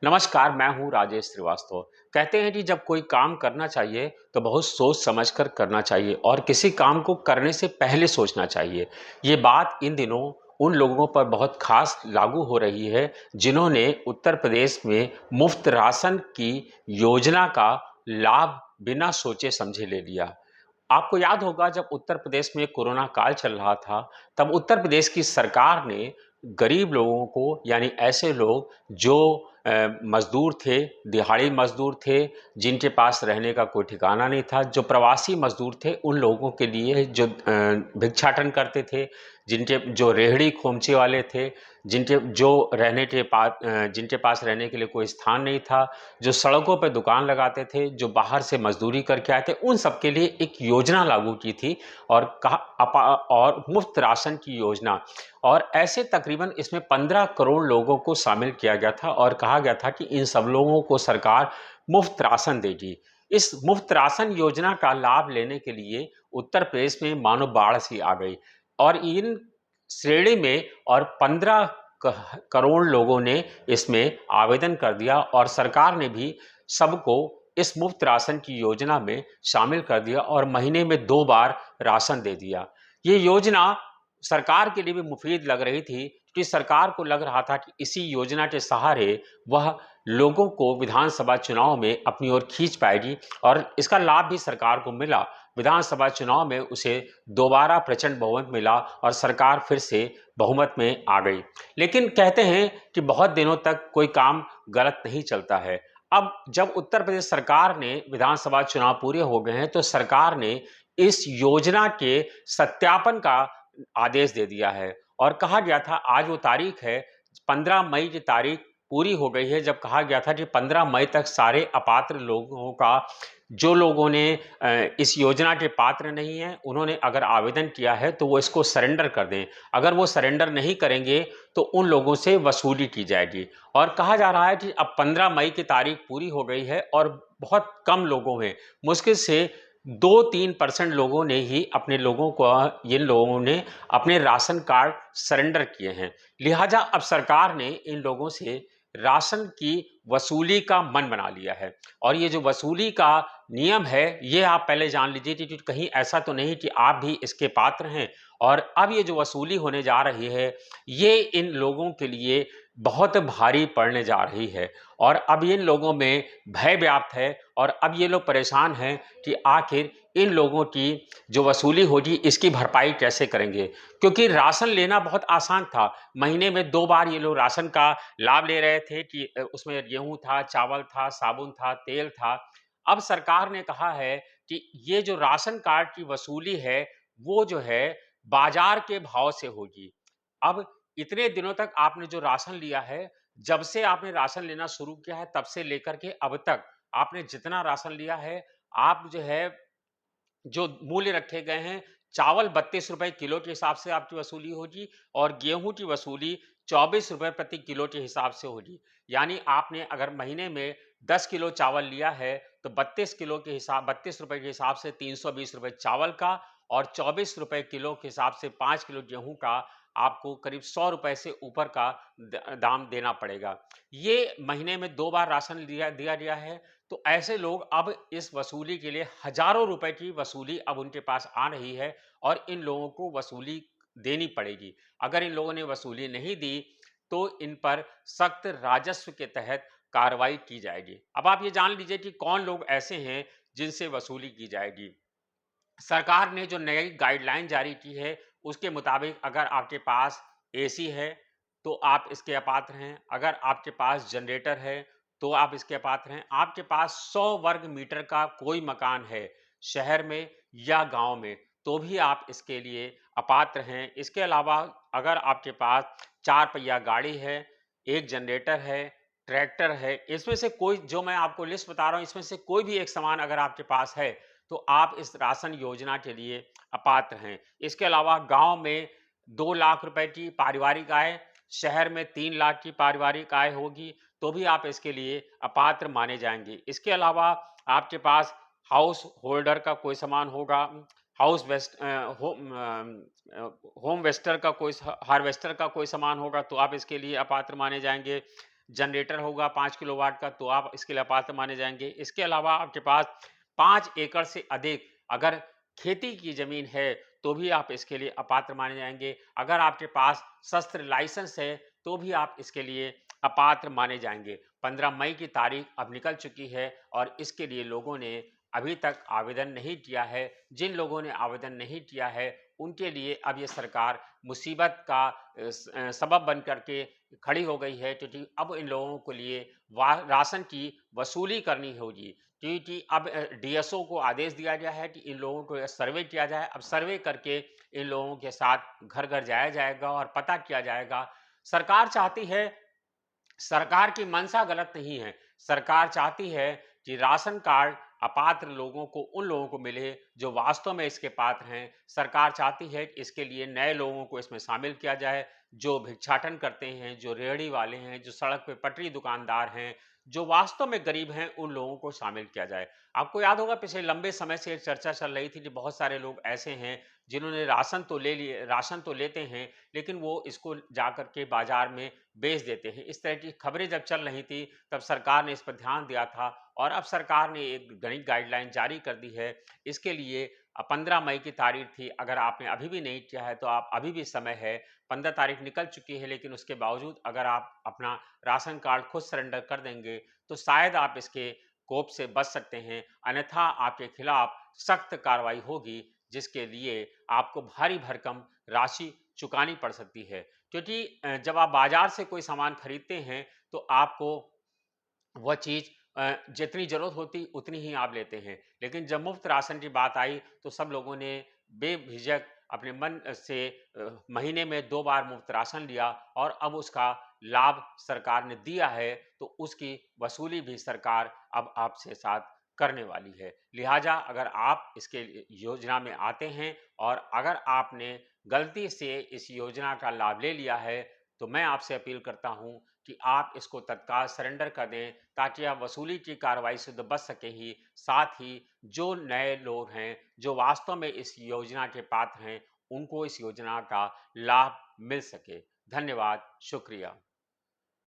नमस्कार, मैं हूँ राजेश श्रीवास्तव। कहते हैं कि जब कोई काम करना चाहिए तो बहुत सोच समझ कर करना चाहिए और किसी काम को करने से पहले सोचना चाहिए। ये बात इन दिनों उन लोगों पर बहुत खास लागू हो रही है जिन्होंने उत्तर प्रदेश में मुफ्त राशन की योजना का लाभ बिना सोचे समझे ले लिया। आपको याद होगा जब उत्तर प्रदेश में कोरोना काल चल रहा था, तब उत्तर प्रदेश की सरकार ने गरीब लोगों को यानी ऐसे लोग जो मज़दूर थे, दिहाड़ी मज़दूर थे, जिनके पास रहने का कोई ठिकाना नहीं था, जो प्रवासी मज़दूर थे, उन लोगों के लिए जो भिक्षाटन करते थे, जिनके जो रेहड़ी खोमचे वाले थे, जिनके पास रहने के लिए कोई स्थान नहीं था, जो सड़कों पे दुकान लगाते थे, जो बाहर से मज़दूरी करके आए थे, उन सब के लिए एक योजना लागू की थी और और मुफ्त राशन की योजना। और ऐसे तकरीबन इसमें 15 करोड़ लोगों को शामिल किया गया था और कहा गया था कि इन सब लोगों को सरकार मुफ्त राशन देगी। इस मुफ्त राशन योजना का लाभ लेने के लिए उत्तर प्रदेश में मानो बाढ़ सी आ गई और इन श्रेणी में और 15 करोड़ लोगों ने इसमें आवेदन कर दिया और सरकार ने भी सबको इस मुफ्त राशन की योजना में शामिल कर दिया और महीने में 2 बार राशन दे दिया। ये योजना सरकार के लिए भी मुफीद लग रही थी क्योंकि सरकार को लग रहा था कि इसी योजना के सहारे वह लोगों को विधानसभा चुनाव में अपनी ओर खींच पाएगी और इसका लाभ भी सरकार को मिला। विधानसभा चुनाव में उसे दोबारा प्रचंड बहुमत मिला और सरकार फिर से बहुमत में आ गई। लेकिन कहते हैं कि बहुत दिनों तक कोई काम गलत नहीं चलता है। अब जब उत्तर प्रदेश सरकार ने विधानसभा चुनाव पूरे हो गए हैं तो सरकार ने इस योजना के सत्यापन का आदेश दे दिया है और कहा गया था आज वो तारीख है 15 मई की तारीख पूरी हो गई है जब कहा गया था कि 15 मई तक सारे अपात्र लोगों का जो लोगों ने इस योजना के पात्र नहीं हैं उन्होंने अगर आवेदन किया है तो वो इसको सरेंडर कर दें। अगर वो सरेंडर नहीं करेंगे तो उन लोगों से वसूली की जाएगी और कहा जा रहा है कि अब 15 मई की तारीख पूरी हो गई है और बहुत कम लोगों में मुश्किल से 2-3% लोगों ने ही अपने लोगों को इन लोगों ने अपने राशन कार्ड सरेंडर किए हैं। लिहाजा अब सरकार ने इन लोगों से राशन की वसूली का मन बना लिया है और ये जो वसूली का नियम है ये आप पहले जान लीजिए कि कहीं ऐसा तो नहीं कि आप भी इसके पात्र हैं और अब ये जो वसूली होने जा रही है ये इन लोगों के लिए बहुत भारी पड़ने जा रही है और अब इन लोगों में भय व्याप्त है और अब ये लोग परेशान हैं कि आखिर इन लोगों की जो वसूली होगी इसकी भरपाई कैसे करेंगे क्योंकि राशन लेना बहुत आसान था। महीने में 2 बार ये लोग राशन का लाभ ले रहे थे कि उसमें गेहूं था, चावल था, साबुन था, तेल था। अब सरकार ने कहा है कि ये जो राशन कार्ड की वसूली है वो जो है बाजार के भाव से होगी। अब इतने दिनों तक आपने जो राशन लिया है, जब से आपने राशन लेना शुरू किया है तब से लेकर के अब तक आपने जितना राशन लिया है, आप जो है जो मूल्य रखे गए हैं, चावल 32 रुपए किलो के हिसाब से आपकी वसूली होगी और गेहूँ की वसूली 24 रुपए प्रति किलो के हिसाब से होगी। यानी आपने अगर महीने में 10 किलो चावल लिया है, तो 32 रुपए के हिसाब से 320 रुपए चावल का और 24 रुपए किलो के हिसाब से 5 किलो गेहूँ का आपको करीब 100 रुपए से ऊपर का दाम देना पड़ेगा। ये महीने में 2 बार राशन दिया गया है तो ऐसे लोग अब इस वसूली के लिए हजारों रुपए की वसूली अब उनके पास आ रही है और इन लोगों को वसूली देनी पड़ेगी। अगर इन लोगों ने वसूली नहीं दी तो इन पर सख्त राजस्व के तहत कार्रवाई की जाएगी। अब आप ये जान लीजिए कि कौन लोग ऐसे हैं जिनसे वसूली की जाएगी। सरकार ने जो नई गाइडलाइन जारी की है उसके मुताबिक अगर आपके पास एसी है तो आप इसके अपात्र हैं, अगर आपके पास जनरेटर है तो आप इसके अपात्र हैं, आपके पास 100 वर्ग मीटर का कोई मकान है शहर में या गांव में तो भी आप इसके लिए अपात्र हैं। इसके अलावा अगर आपके पास 4 पहिया गाड़ी है, एक जनरेटर है, ट्रैक्टर है, इसमें से कोई जो मैं आपको लिस्ट बता रहा हूं इसमें से कोई भी एक सामान अगर आपके पास है तो आप इस राशन योजना के लिए अपात्र हैं। इसके अलावा गांव में 2 लाख रुपए की पारिवारिक आय, शहर में 3 लाख की पारिवारिक आय होगी तो भी आप इसके लिए अपात्र माने जाएंगे। इसके अलावा आपके पास हाउस होल्डर का कोई सामान होगा, हाउस वेस्ट होम वेस्टर का कोई हार्वेस्टर का कोई सामान होगा तो आप इसके लिए अपात्र माने जाएंगे। जनरेटर होगा 5 किलोवाट का तो आप इसके लिए अपात्र माने जाएँगे। इसके अलावा आपके पास 5 एकड़ से अधिक अगर खेती की ज़मीन है, तो भी आप इसके लिए अपात्र माने जाएँगे। अगर आपके पास शस्त्र लाइसेंस है, तो भी आप इसके लिए अपात्र माने जाएँगे। 15 मई की तारीख अब निकल चुकी है और इसके लिए लोगों ने अभी तक आवेदन नहीं किया है। जिन लोगों ने आवेदन नहीं किया है, उनके लिए अब ये सरकार मुसीबत का सबब बन करके खड़ी हो गई है, क्योंकि अब इन लोगों के लिए राशन की वसूली करनी होगी, क्योंकि अब डीएसओ को आदेश दिया गया है कि इन लोगों को सर्वे किया जाए। अब सर्वे करके इन लोगों के साथ घर घर जाया जाएगा और पता किया जाएगा। सरकार चाहती है, सरकार की मंशा गलत नहीं है। सरकार चाहती है कि राशन कार्ड अपात्र लोगों को उन लोगों को मिले जो वास्तव में इसके पात्र हैं। सरकार चाहती है कि इसके लिए नए लोगों को इसमें शामिल किया जाए, जो भिक्षाटन करते हैं, जो रेहड़ी वाले हैं, जो सड़क पे पटरी दुकानदार हैं, जो वास्तव में गरीब हैं, उन लोगों को शामिल किया जाए। आपको याद होगा पिछले लंबे समय से चर्चा चल रही थी कि बहुत सारे लोग ऐसे हैं जिन्होंने राशन तो लेते हैं, लेकिन वो इसको जाकर के बाजार में बेच देते हैं। इस तरह की खबरें जब चल रही थी, तब सरकार ने इस पर ध्यान दिया था और अब सरकार ने एक नई गाइडलाइन जारी कर दी है। इसके लिए 15 मई की तारीख थी, अगर आपने अभी भी नहीं किया है तो आप अभी भी समय है। 15 तारीख निकल चुकी है, लेकिन उसके बावजूद अगर आप अपना राशन कार्ड खुद सरेंडर कर देंगे, तो शायद आप इसके कोप से बच सकते हैं, अन्यथा आपके खिलाफ सख्त कार्रवाई होगी, जिसके लिए आपको भारी भरकम राशि चुकानी पड़ सकती है। क्योंकि जब आप बाजार से कोई सामान खरीदते हैं, तो आपको वह चीज़ जितनी ज़रूरत होती उतनी ही आप लेते हैं। लेकिन जब मुफ्त राशन की बात आई, तो सब लोगों ने बेझिझक अपने मन से महीने में 2 बार मुफ्त राशन लिया और अब उसका लाभ सरकार ने दिया है, तो उसकी वसूली भी सरकार अब आपसे साथ करने वाली है। लिहाजा अगर आप इसके योजना में आते हैं और अगर आपने गलती से इस योजना का लाभ ले लिया है, तो मैं आपसे अपील करता हूं कि आप इसको तत्काल सरेंडर कर दें, ताकि आप वसूली की कार्रवाई से तो बच सके ही, साथ ही जो नए लोग हैं, जो वास्तव में इस योजना के पात्र हैं, उनको इस योजना का लाभ मिल सके। धन्यवाद, शुक्रिया।